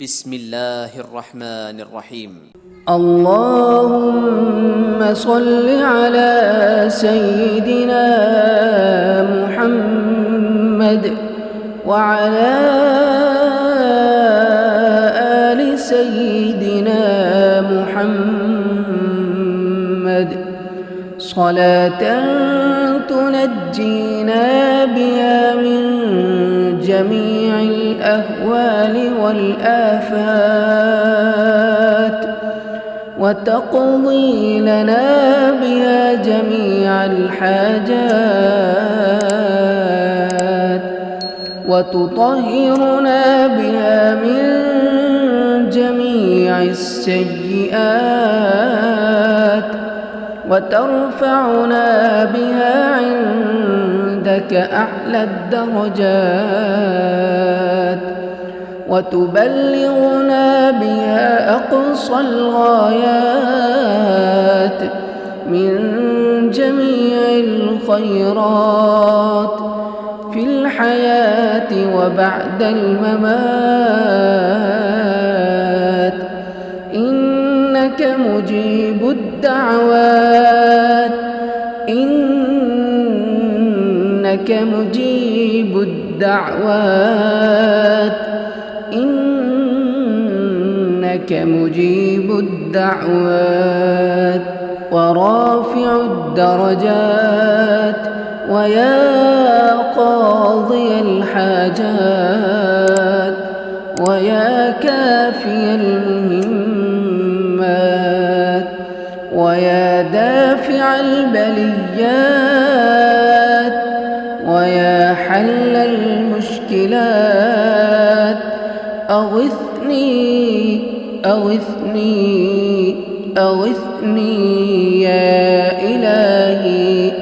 بسم الله الرحمن الرحيم. اللهم صل على سيدنا محمد وعلى آل سيدنا محمد صلاة تنجينا بها من جميع الأهوال والآفات وتقضي لنا بها جميع الحاجات وتطهرنا بها من جميع السيئات وترفعنا بها عندك أعلى الدرجات وتبلغنا بها أقصى الغايات من جميع الخيرات في الحياة وبعد الممات. إنك مجيب الدعوات إنك مجيب الدعوات إنك مجيب الدعوات ورافع الدرجات ويا قاضي الحاجات ويا كافي المهمات ويا دافع البليات ويا حل المشكلات أغثني أغثني أغثني يا إلهي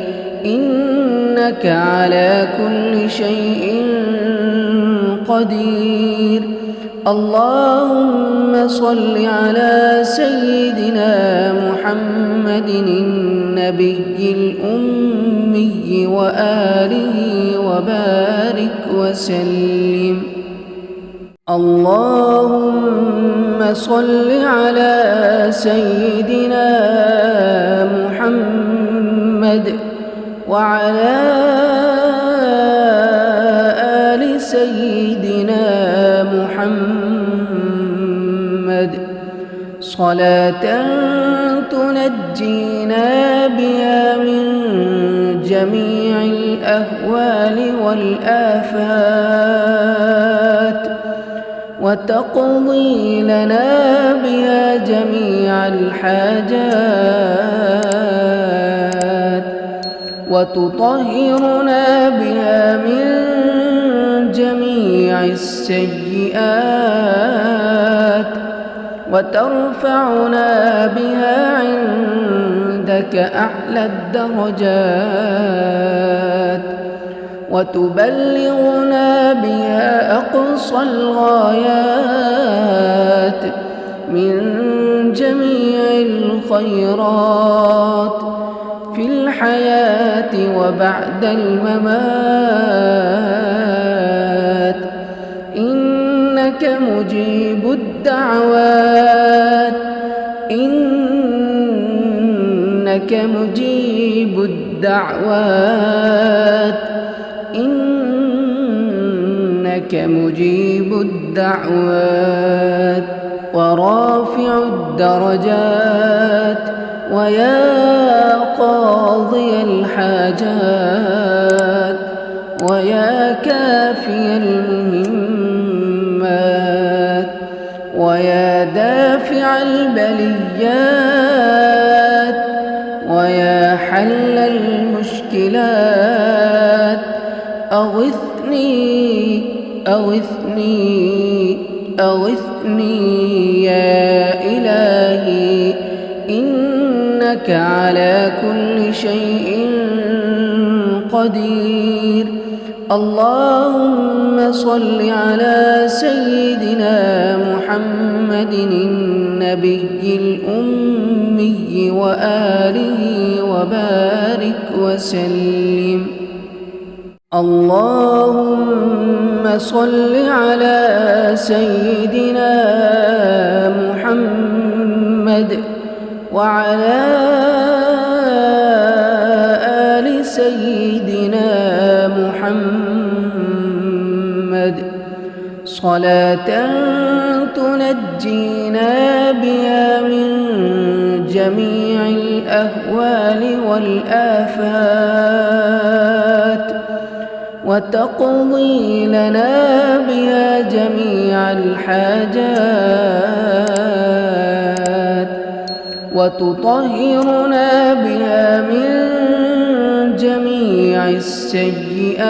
إنك على كل شيء قدير. اللهم صل على سيدنا محمد النبي الأمي وآله وبارك وسلم. اللهم صل على سيدنا محمد وعلى آل سيدنا محمد صلاة تنجينا بها من جميع الأهوال والآفات وتقضي لنا بها جميع الحاجات وتطهرنا بها من جميع السيئات وترفعنا بها عندك أعلى الدرجات وتبلغنا بها أقصى الغايات من جميع الخيرات في الحياة وبعد الممات. إنك مجيب الدعوات إنك مجيب الدعوات إنك مجيب الدعوات ورافع الدرجات ويا قاضي الحاجات ويا كافي المهمات ويا دافع البليات ويا حل المشكلات أغثني أغثني أغثني يا إلهي إنك على كل شيء قدير. اللهم صل على سيدنا محمد النبي الأمي وآله وبارك وسلم. اللهم صل على سيدنا وعلى آل سيدنا محمد صلاة تنجينا بها من جميع الأهوال والآفات وتقضي لنا بها جميع الحاجات وتطهرنا بها من جميع السيئات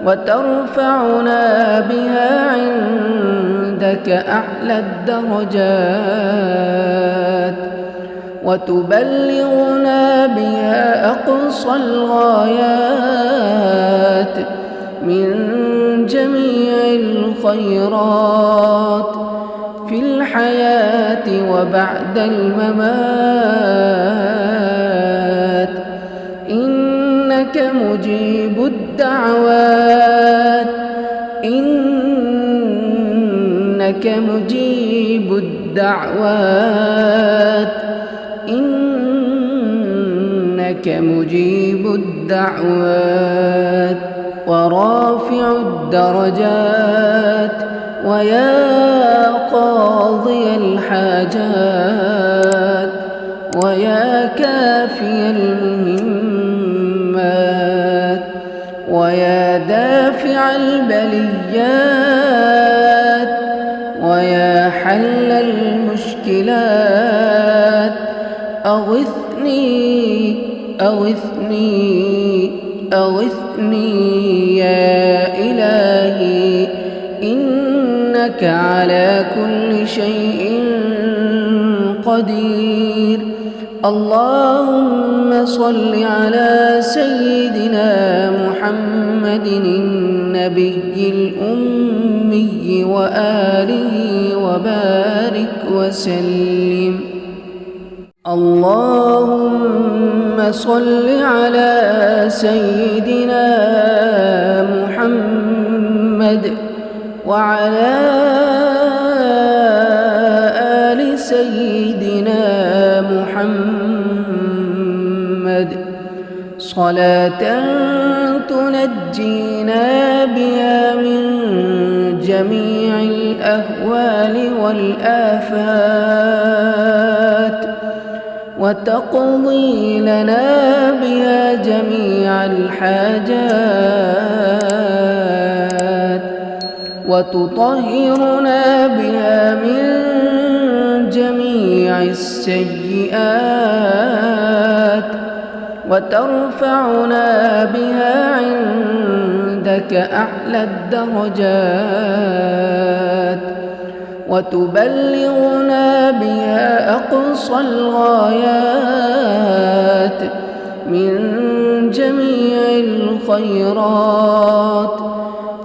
وترفعنا بها عندك أعلى الدرجات وتبلغنا بها أقصى الغايات من جميع الخيرات في الحياة وبعد الممات إنك مجيب الدعوات إنك مجيب الدعوات إنك مجيب الدعوات ورافع الدرجات ويا قاضي الحاجات ويا كافي المهمات ويا دافع البليات ويا حل المشكلات أغثني أغثني أغثني يا إلهي إنك على كل شيء قدير. اللهم صل على سيدنا محمد النبي الأمي وآله وبارك وسلم. اللهم صل على سيدنا محمد وعلى آل سيدنا محمد صلاة تنجينا بها من جميع الأهوال والآفات وتقضي لنا بها جميع الحاجات وتطهرنا بها من جميع السيئات وترفعنا بها عندك أعلى الدرجات وتبلغنا بها أقصى الغايات من جميع الخيرات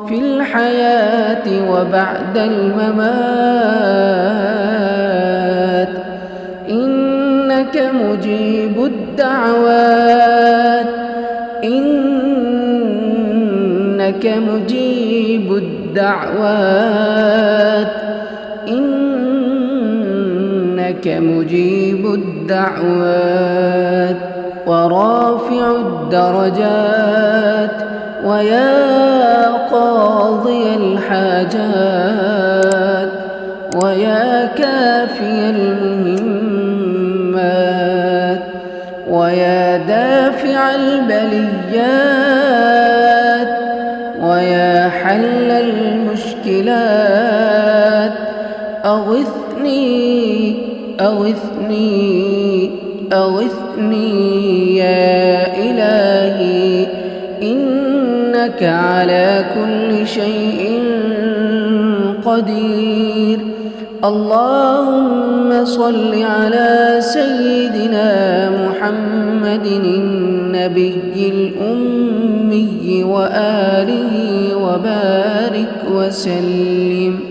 في الحياة وبعد الممات إنك مجيب الدعوات إنك مجيب الدعوات إنك مجيب الدعوات ورافع الدرجات ويا قاضي الحاجات ويا كافي المهمات ويا دافع البليات ويا حل المشكلات أغثني أغثني أغثني يا إلهي إنك على كل شيء قدير. اللهم صل على سيدنا محمد النبي الأمي وآله وبارك وسلم.